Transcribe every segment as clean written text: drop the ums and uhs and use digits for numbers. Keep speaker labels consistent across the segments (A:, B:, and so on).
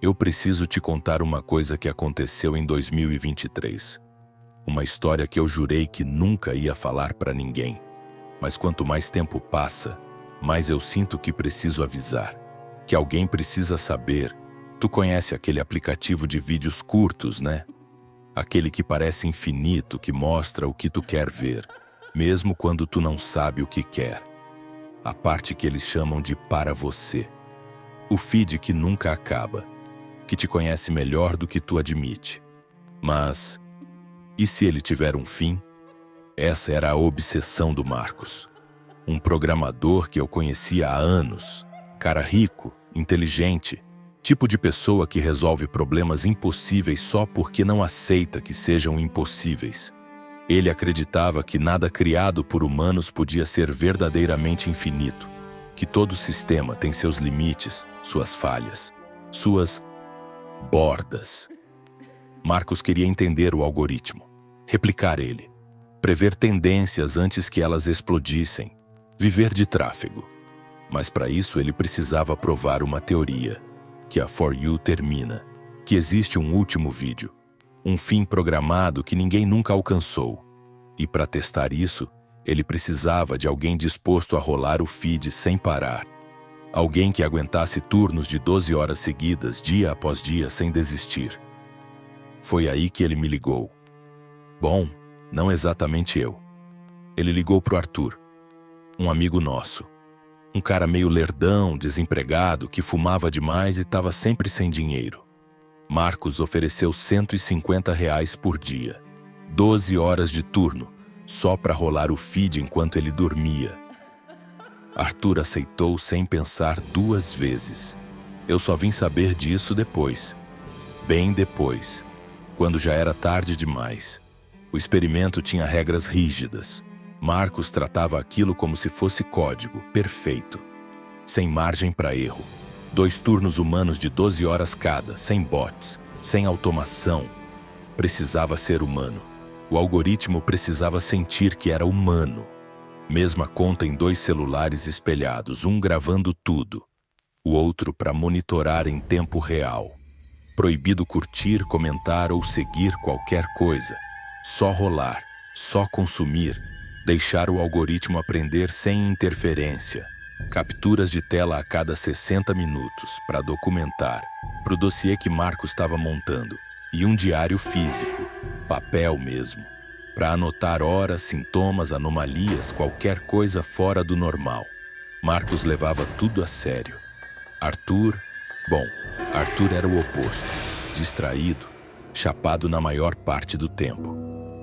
A: Eu preciso te contar uma coisa que aconteceu em 2023. Uma história que eu jurei que nunca ia falar pra ninguém. Mas quanto mais tempo passa, mais eu sinto que preciso avisar. Que alguém precisa saber. Tu conhece aquele aplicativo de vídeos curtos, né? Aquele que parece infinito, que mostra o que tu quer ver, mesmo quando tu não sabe o que quer. A parte que eles chamam de para você. O feed que nunca acaba. Que te conhece melhor do que tu admite. Mas, e se ele tiver um fim? Essa era a obsessão do Marcos. Um programador que eu conhecia há anos. Cara rico, inteligente, tipo de pessoa que resolve problemas impossíveis só porque não aceita que sejam impossíveis. Ele acreditava que nada criado por humanos podia ser verdadeiramente infinito, que todo sistema tem seus limites, suas falhas, suas bordas. Marcos queria entender o algoritmo, replicar ele, prever tendências antes que elas explodissem, viver de tráfego. Mas para isso ele precisava provar uma teoria, que a For You termina, que existe um último vídeo, um fim programado que ninguém nunca alcançou. E para testar isso, ele precisava de alguém disposto a rolar o feed sem parar. Alguém que aguentasse turnos de 12 horas seguidas, dia após dia, sem desistir. Foi aí que ele me ligou. Bom, não exatamente eu. Ele ligou pro Arthur, um amigo nosso. Um cara meio lerdão, desempregado, que fumava demais e estava sempre sem dinheiro. Marcos ofereceu R$ 150 por dia. 12 horas de turno, só para rolar o feed enquanto ele dormia. Arthur aceitou sem pensar duas vezes. Eu só vim saber disso depois. Bem depois, quando já era tarde demais. O experimento tinha regras rígidas. Marcos tratava aquilo como se fosse código, perfeito. Sem margem para erro. 2 turnos humanos de 12 horas cada, sem bots, sem automação. Precisava ser humano. O algoritmo precisava sentir que era humano. Mesma conta em 2 celulares espelhados, um gravando tudo, o outro para monitorar em tempo real. Proibido curtir, comentar ou seguir qualquer coisa. Só rolar, só consumir. Deixar o algoritmo aprender sem interferência. Capturas de tela a cada 60 minutos para documentar, pro dossiê que Marcos estava montando. E um diário físico, papel mesmo, para anotar horas, sintomas, anomalias, qualquer coisa fora do normal. Marcos levava tudo a sério. Arthur era o oposto, distraído, chapado na maior parte do tempo.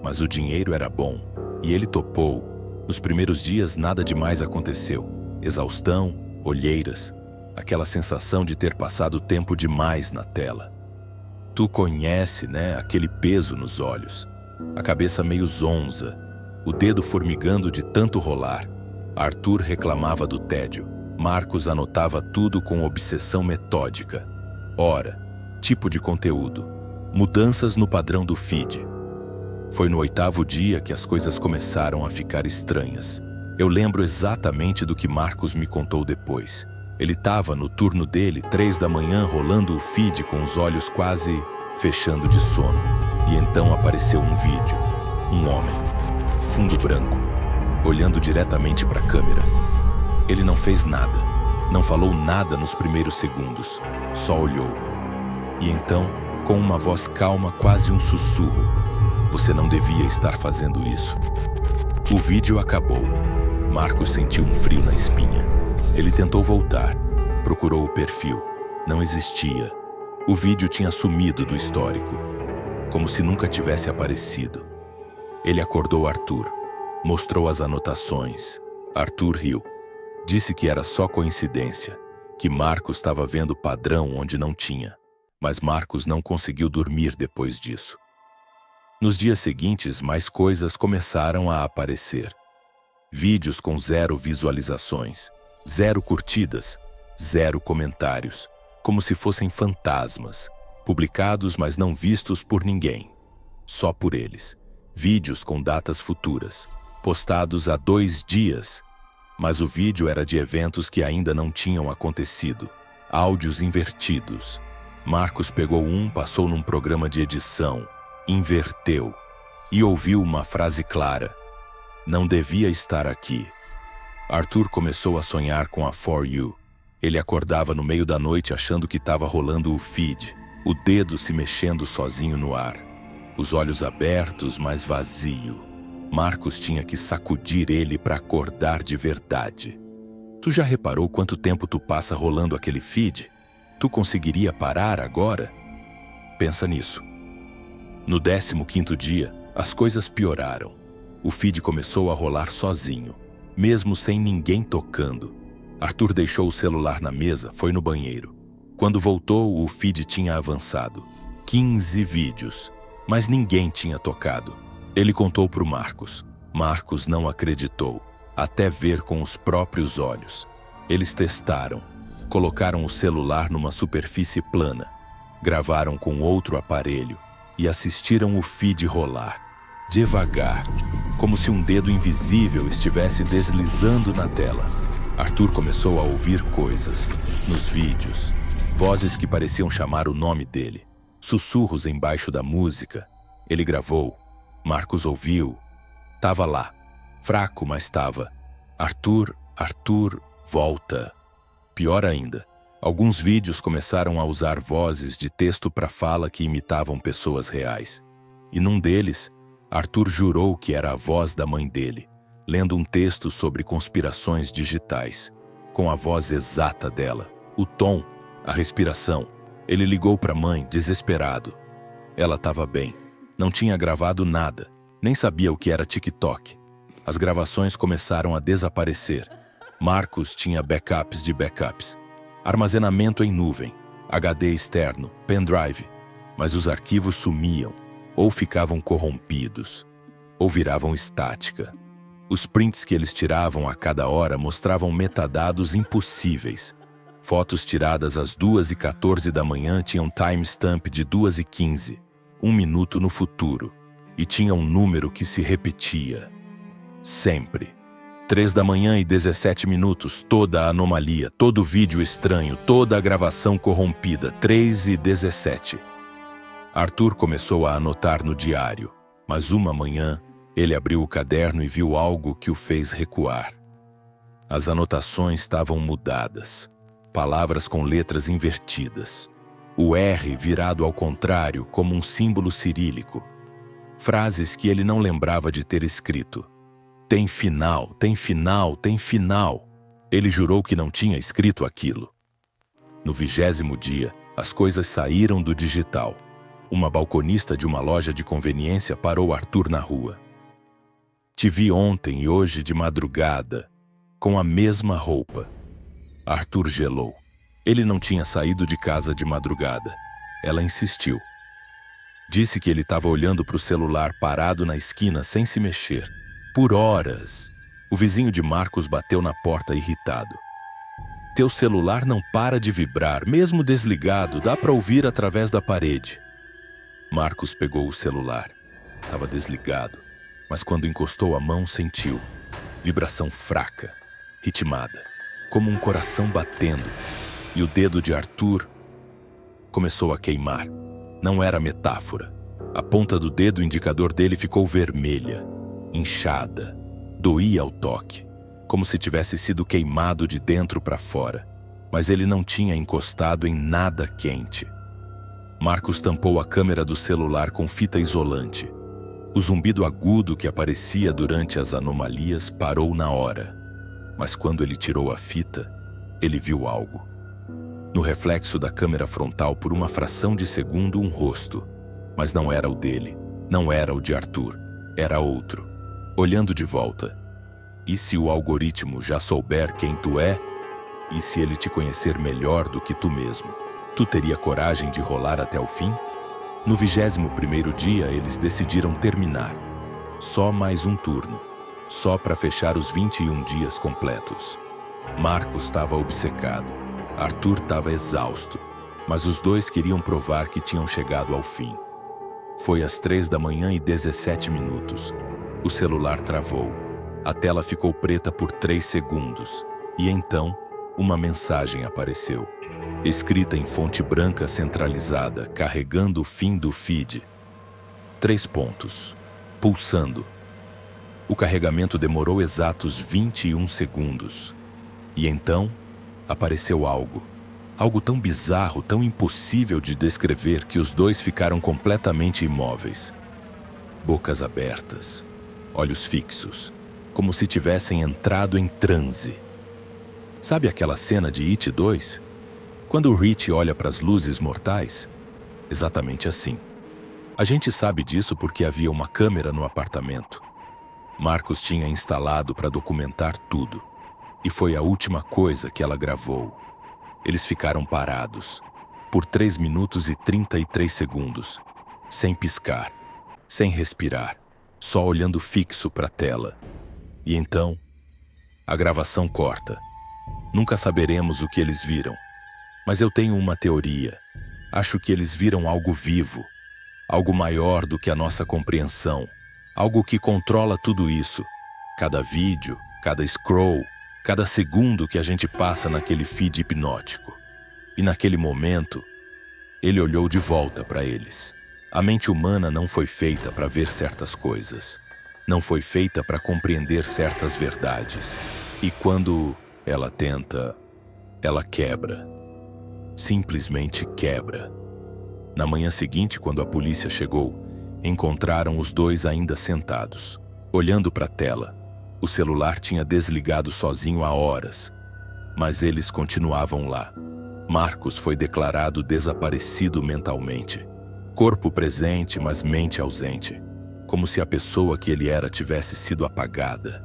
A: Mas o dinheiro era bom. E ele topou. Nos primeiros dias nada demais aconteceu. Exaustão, olheiras, aquela sensação de ter passado tempo demais na tela. Tu conhece, né, aquele peso nos olhos, a cabeça meio zonza, o dedo formigando de tanto rolar. Arthur reclamava do tédio. Marcos anotava tudo com obsessão metódica. Hora, tipo de conteúdo, mudanças no padrão do feed. Foi no 8º dia que as coisas começaram a ficar estranhas. Eu lembro exatamente do que Marcos me contou depois. Ele estava no turno dele, 3 da manhã, rolando o feed com os olhos quase fechando de sono. E então apareceu um vídeo. Um homem, fundo branco, olhando diretamente para a câmera. Ele não fez nada, não falou nada nos primeiros segundos, só olhou. E então, com uma voz calma, quase um sussurro: "Você não devia estar fazendo isso." O vídeo acabou. Marcos sentiu um frio na espinha. Ele tentou voltar. Procurou o perfil. Não existia. O vídeo tinha sumido do histórico, como se nunca tivesse aparecido. Ele acordou Arthur. Mostrou as anotações. Arthur riu. Disse que era só coincidência, que Marcos estava vendo padrão onde não tinha. Mas Marcos não conseguiu dormir depois disso. Nos dias seguintes, mais coisas começaram a aparecer. Vídeos com 0 visualizações, 0 curtidas, 0 comentários, como se fossem fantasmas, publicados mas não vistos por ninguém, só por eles. Vídeos com datas futuras, postados há 2 dias, mas o vídeo era de eventos que ainda não tinham acontecido. Áudios invertidos, Marcos pegou um, passou num programa de edição, inverteu e ouviu uma frase clara: não devia estar aqui. Arthur começou a sonhar com a For You. Ele acordava no meio da noite achando que estava rolando o feed, o dedo se mexendo sozinho no ar. Os olhos abertos, mas vazio. Marcos tinha que sacudir ele para acordar de verdade. Tu já reparou quanto tempo tu passa rolando aquele feed? Tu conseguiria parar agora? Pensa nisso. No 15º dia, as coisas pioraram. O feed começou a rolar sozinho, mesmo sem ninguém tocando. Arthur deixou o celular na mesa, foi no banheiro. Quando voltou, o feed tinha avançado. 15 vídeos, mas ninguém tinha tocado. Ele contou para o Marcos. Marcos não acreditou, até ver com os próprios olhos. Eles testaram. Colocaram o celular numa superfície plana, gravaram com outro aparelho e assistiram o feed rolar, devagar, como se um dedo invisível estivesse deslizando na tela. Arthur começou a ouvir coisas, nos vídeos, vozes que pareciam chamar o nome dele, sussurros embaixo da música. Ele gravou, Marcos ouviu, tava lá, fraco, mas tava. Arthur, Arthur, volta. Pior ainda, alguns vídeos começaram a usar vozes de texto para fala que imitavam pessoas reais. E num deles, Arthur jurou que era a voz da mãe dele, lendo um texto sobre conspirações digitais, com a voz exata dela, o tom, a respiração. Ele ligou para a mãe, desesperado. Ela estava bem, não tinha gravado nada, nem sabia o que era TikTok. As gravações começaram a desaparecer. Marcos tinha backups de backups, armazenamento em nuvem, HD externo, pendrive, mas os arquivos sumiam, ou ficavam corrompidos, ou viravam estática. Os prints que eles tiravam a cada hora mostravam metadados impossíveis. Fotos tiradas às 2h14 da manhã tinham timestamp de 2h15, 1 minuto no futuro, e tinha um número que se repetia. Sempre. 3 da manhã e 17 minutos, toda a anomalia, todo o vídeo estranho, toda a gravação corrompida, 3h17. Arthur começou a anotar no diário, mas uma manhã, ele abriu o caderno e viu algo que o fez recuar. As anotações estavam mudadas, palavras com letras invertidas, o R virado ao contrário como um símbolo cirílico, frases que ele não lembrava de ter escrito. Tem final, tem final, tem final. Ele jurou que não tinha escrito aquilo. No 20º dia, as coisas saíram do digital. Uma balconista de uma loja de conveniência parou Arthur na rua. Te vi ontem e hoje de madrugada, com a mesma roupa. Arthur gelou. Ele não tinha saído de casa de madrugada. Ela insistiu. Disse que ele estava olhando para o celular parado na esquina sem se mexer. Por horas. O vizinho de Marcos bateu na porta irritado. Teu celular não para de vibrar, mesmo desligado, dá para ouvir através da parede. Marcos pegou o celular. Estava desligado, mas quando encostou a mão sentiu. Vibração fraca, ritmada, como um coração batendo. E o dedo de Arthur começou a queimar. Não era metáfora. A ponta do dedo indicador dele ficou vermelha, inchada, doía ao toque, como se tivesse sido queimado de dentro para fora, mas ele não tinha encostado em nada quente. Marcos tampou a câmera do celular com fita isolante. O zumbido agudo que aparecia durante as anomalias parou na hora, mas quando ele tirou a fita, ele viu algo. No reflexo da câmera frontal, por uma fração de segundo, um rosto, mas não era o dele, não era o de Arthur, era outro. Olhando de volta. E se o algoritmo já souber quem tu é? E se ele te conhecer melhor do que tu mesmo? Tu teria coragem de rolar até o fim? No 21º dia, eles decidiram terminar. Só mais um turno. Só para fechar os 21 dias completos. Marcos estava obcecado. Arthur estava exausto. Mas os dois queriam provar que tinham chegado ao fim. Foi às 3 da manhã e 17 minutos. O celular travou. A tela ficou preta por 3 segundos. E então, uma mensagem apareceu, escrita em fonte branca centralizada, carregando o fim do feed. 3 pontos. Pulsando. O carregamento demorou exatos 21 segundos. E então, apareceu algo. Algo tão bizarro, tão impossível de descrever que os dois ficaram completamente imóveis. Bocas abertas, olhos fixos, como se tivessem entrado em transe. Sabe aquela cena de It 2? Quando o Rich olha para as luzes mortais? Exatamente assim. A gente sabe disso porque havia uma câmera no apartamento. Marcos tinha instalado para documentar tudo. E foi a última coisa que ela gravou. Eles ficaram parados, por 3 minutos e 33 segundos, sem piscar, sem respirar, só olhando fixo para a tela. E então, a gravação corta. Nunca saberemos o que eles viram. Mas eu tenho uma teoria. Acho que eles viram algo vivo, algo maior do que a nossa compreensão, algo que controla tudo isso. Cada vídeo, cada scroll, cada segundo que a gente passa naquele feed hipnótico. E naquele momento, ele olhou de volta para eles. A mente humana não foi feita para ver certas coisas. Não foi feita para compreender certas verdades. E quando ela tenta, ela quebra. Simplesmente quebra. Na manhã seguinte, quando a polícia chegou, encontraram os dois ainda sentados, olhando para a tela. O celular tinha desligado sozinho há horas, mas eles continuavam lá. Marcos foi declarado desaparecido mentalmente. Corpo presente, mas mente ausente. Como se a pessoa que ele era tivesse sido apagada.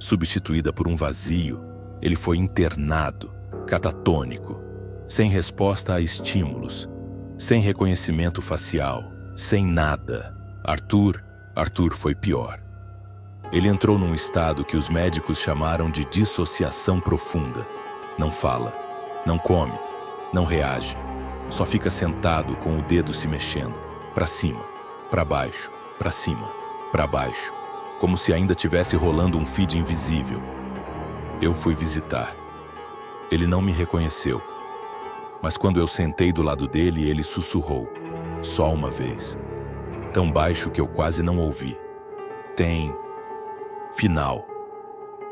A: Substituída por um vazio, ele foi internado, catatônico, sem resposta a estímulos, sem reconhecimento facial, sem nada. Arthur foi pior. Ele entrou num estado que os médicos chamaram de dissociação profunda. Não fala, não come, não reage. Só fica sentado com o dedo se mexendo, para cima, para baixo, para cima, para baixo, como se ainda tivesse rolando um feed invisível. Eu fui visitar. Ele não me reconheceu. Mas quando eu sentei do lado dele, ele sussurrou, só uma vez, tão baixo que eu quase não ouvi. Tem final.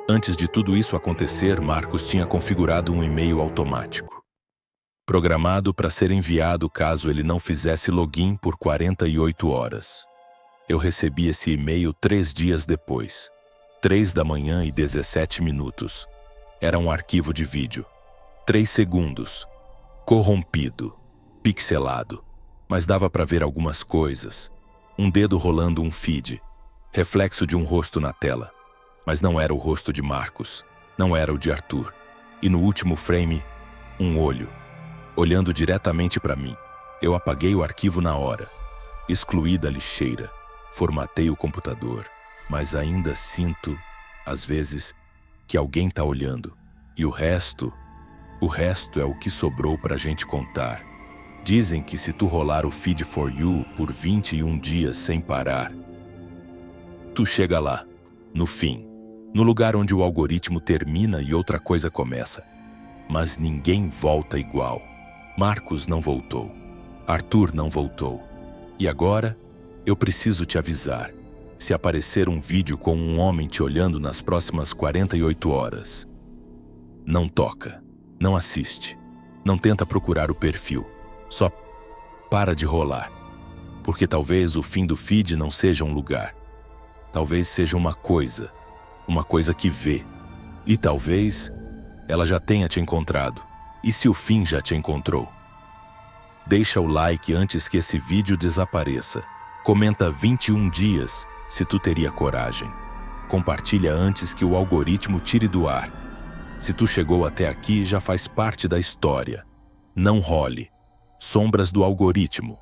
A: Antes de tudo isso acontecer, Marcos tinha configurado um e-mail automático, programado para ser enviado caso ele não fizesse login por 48 horas. Eu recebi esse e-mail 3 dias depois, 3h17. Era um arquivo de vídeo. 3 segundos. Corrompido, pixelado, mas dava para ver algumas coisas. Um dedo rolando um feed, reflexo de um rosto na tela. Mas não era o rosto de Marcos, não era o de Arthur. E no último frame, um olho, olhando diretamente para mim. Eu apaguei o arquivo na hora, excluí da lixeira, formatei o computador, mas ainda sinto, às vezes, que alguém tá olhando. E o resto é o que sobrou pra gente contar. Dizem que se tu rolar o feed for you por 21 dias sem parar, tu chega lá, no fim, no lugar onde o algoritmo termina e outra coisa começa. Mas ninguém volta igual. Marcos não voltou. Arthur não voltou. E agora, eu preciso te avisar. Se aparecer um vídeo com um homem te olhando nas próximas 48 horas, não toca, não assiste, não tenta procurar o perfil. Só para de rolar. Porque talvez o fim do feed não seja um lugar. Talvez seja uma coisa que vê. E talvez ela já tenha te encontrado. E se o fim já te encontrou? Deixa o like antes que esse vídeo desapareça. Comenta 21 dias se tu teria coragem. Compartilha antes que o algoritmo tire do ar. Se tu chegou até aqui, já faz parte da história. Não role. Sombras do algoritmo.